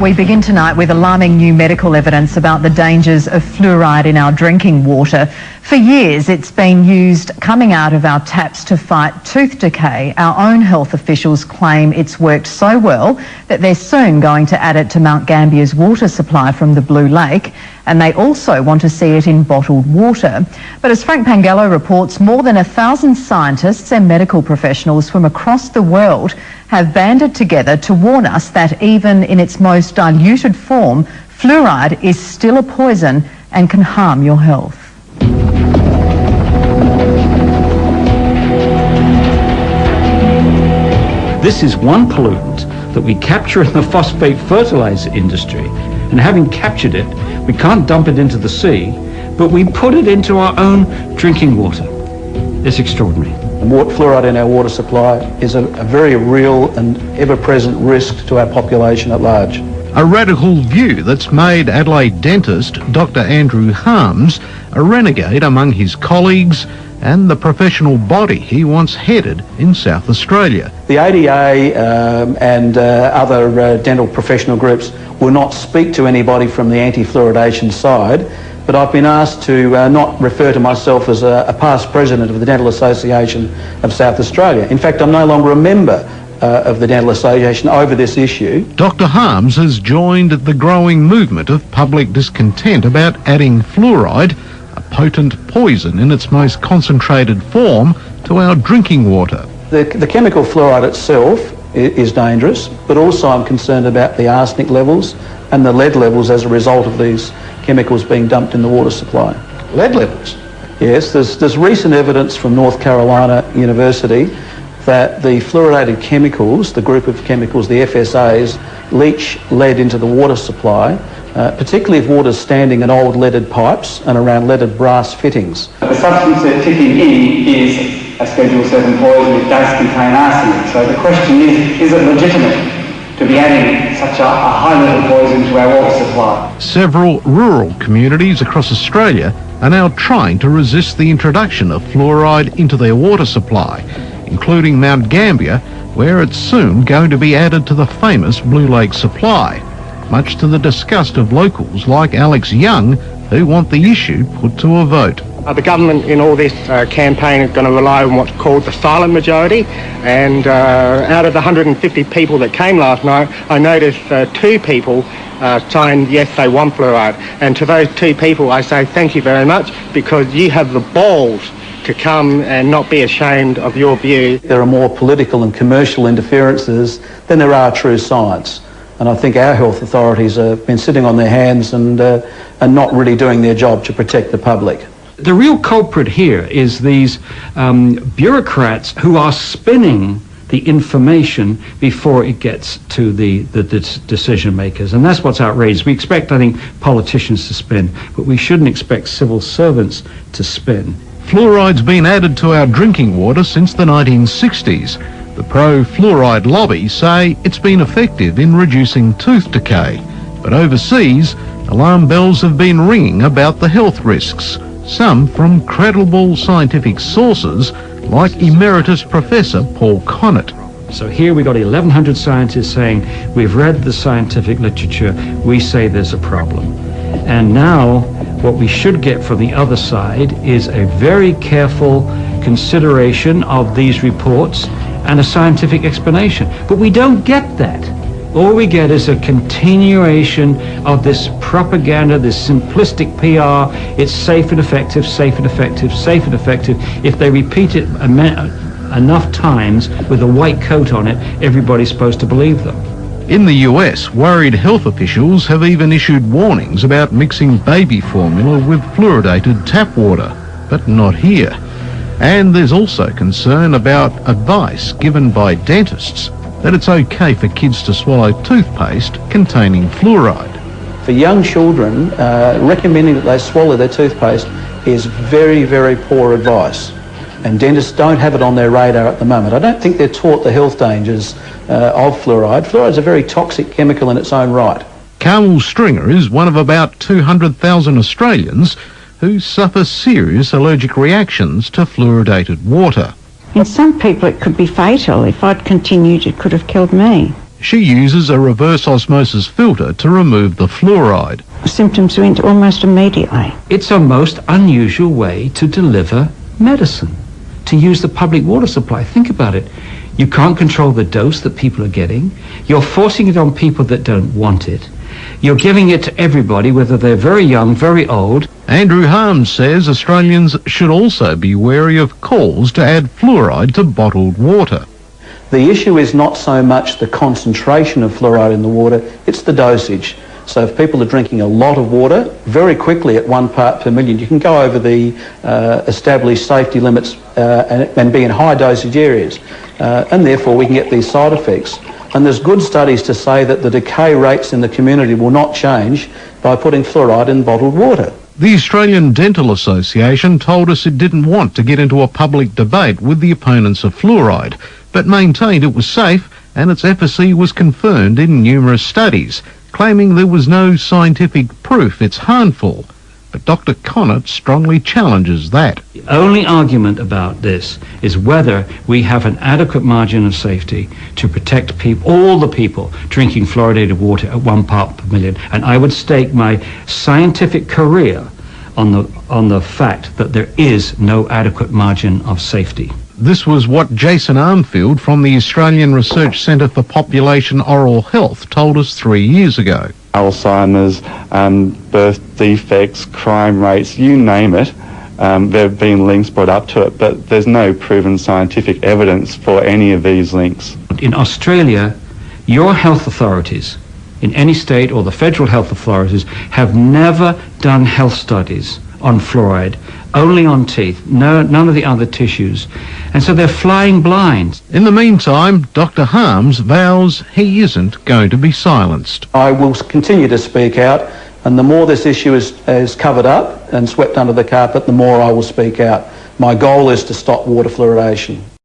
We begin tonight with alarming new medical evidence about the dangers of fluoride in our drinking water. For years, it's been used coming out of our taps to fight tooth decay. Our own health officials claim it's worked so well that they're soon going to add it to Mount Gambier's water supply from the Blue Lake, and they also want to see it in bottled water. But as Frank Pangello reports, more than 1,000 scientists and medical professionals from across the world have banded together to warn us that even in its most diluted form, fluoride is still a poison and can harm your health. This is one pollutant that we capture in the phosphate fertilizer industry, and having captured it, we can't dump it into the sea, but we put it into our own drinking water. It's extraordinary. Fluoride in our water supply is a very real and ever-present risk to our population at large. A radical view that's made Adelaide dentist Dr. Andrew Harms a renegade among his colleagues and the professional body he once headed in South Australia. The ADA and other dental professional groups will not speak to anybody from the anti-fluoridation side, but I've been asked to not refer to myself as a past president of the Dental Association of South Australia. In fact, I'm no longer a member of the Dental Association over this issue. Dr. Harms has joined the growing movement of public discontent about adding fluoride, a potent poison in its most concentrated form, to our drinking water. The chemical fluoride itself is dangerous, but also I'm concerned about the arsenic levels and the lead levels as a result of these chemicals being dumped in the water supply. Lead levels? Yes, there's recent evidence from North Carolina University that the fluoridated chemicals, the group of chemicals, the FSAs, leach lead into the water supply, particularly if water's standing in old leaded pipes and around leaded brass fittings. The substance they're tipping in is a Schedule 7 poison. It does contain arsenic. So the question is it legitimate to be adding such a high-level poison to our water supply? Several rural communities across Australia are now trying to resist the introduction of fluoride into their water supply, including Mount Gambier, where it's soon going to be added to the famous Blue Lake supply, much to the disgust of locals like Alex Young, who want the issue put to a vote. The government in all this campaign is going to rely on what's called the silent majority, and out of the 150 people that came last night, I noticed 2 people signed yes, they want fluoride. And to those 2 people I say thank you very much, because you have the balls to come and not be ashamed of your view. There are more political and commercial interferences than there are true science. And I think our health authorities have been sitting on their hands and not really doing their job to protect the public. The real culprit here is these bureaucrats who are spinning the information before it gets to the decision makers. And that's what's outrageous. We expect, I think, politicians to spin, but we shouldn't expect civil servants to spin. Fluoride's been added to our drinking water since the 1960s. The pro-fluoride lobby say it's been effective in reducing tooth decay. But overseas, alarm bells have been ringing about the health risks, some from credible scientific sources like Emeritus Professor Paul Connett. So here we got 1,100 scientists saying, we've read the scientific literature, we say there's a problem. And now what we should get from the other side is a very careful consideration of these reports and a scientific explanation. But we don't get that. All we get is a continuation of this propaganda, this simplistic PR. It's safe and effective, safe and effective, safe and effective. If they repeat it enough times with a white coat on it, everybody's supposed to believe them. In the US, worried health officials have even issued warnings about mixing baby formula with fluoridated tap water, but not here. And there's also concern about advice given by dentists that it's okay for kids to swallow toothpaste containing fluoride. For young children, recommending that they swallow their toothpaste is very, very poor advice. And dentists don't have it on their radar at the moment. I don't think they're taught the health dangers of fluoride. Fluoride is a very toxic chemical in its own right. Carmel Stringer is one of about 200,000 Australians who suffer serious allergic reactions to fluoridated water. In some people it could be fatal. If I'd continued, it could have killed me. She uses a reverse osmosis filter to remove the fluoride. Symptoms went almost immediately. It's a most unusual way to deliver medicine, to use the public water supply. Think about it. You can't control the dose that people are getting. You're forcing it on people that don't want it. You're giving it to everybody, whether they're very young, very old. Andrew Harms says Australians should also be wary of calls to add fluoride to bottled water. The issue is not so much the concentration of fluoride in the water, it's the dosage. So if people are drinking a lot of water, very quickly at 1 part per million, you can go over the established safety limits and be in high dosage areas. And therefore we can get these side effects. And there's good studies to say that the decay rates in the community will not change by putting fluoride in bottled water. The Australian Dental Association told us it didn't want to get into a public debate with the opponents of fluoride, but maintained it was safe and its efficacy was confirmed in numerous studies, claiming there was no scientific proof it's harmful. But Dr. Connett strongly challenges that. The only argument about this is whether we have an adequate margin of safety to protect people, all the people drinking fluoridated water at 1 part per million. And I would stake my scientific career on the fact that there is no adequate margin of safety. This was what Jason Armfield from the Australian Research Centre for Population Oral Health told us 3 years ago. Alzheimer's, birth defects, crime rates, you name it, there have been links brought up to it, but there's no proven scientific evidence for any of these links. In Australia, your health authorities, in any state or the federal health authorities, have never done health studies on fluoride, only on teeth, none of the other tissues. And so they're flying blind. In the meantime, Dr. Harms vows he isn't going to be silenced. I will continue to speak out, and the more this issue is covered up and swept under the carpet, the more I will speak out. My goal is to stop water fluoridation.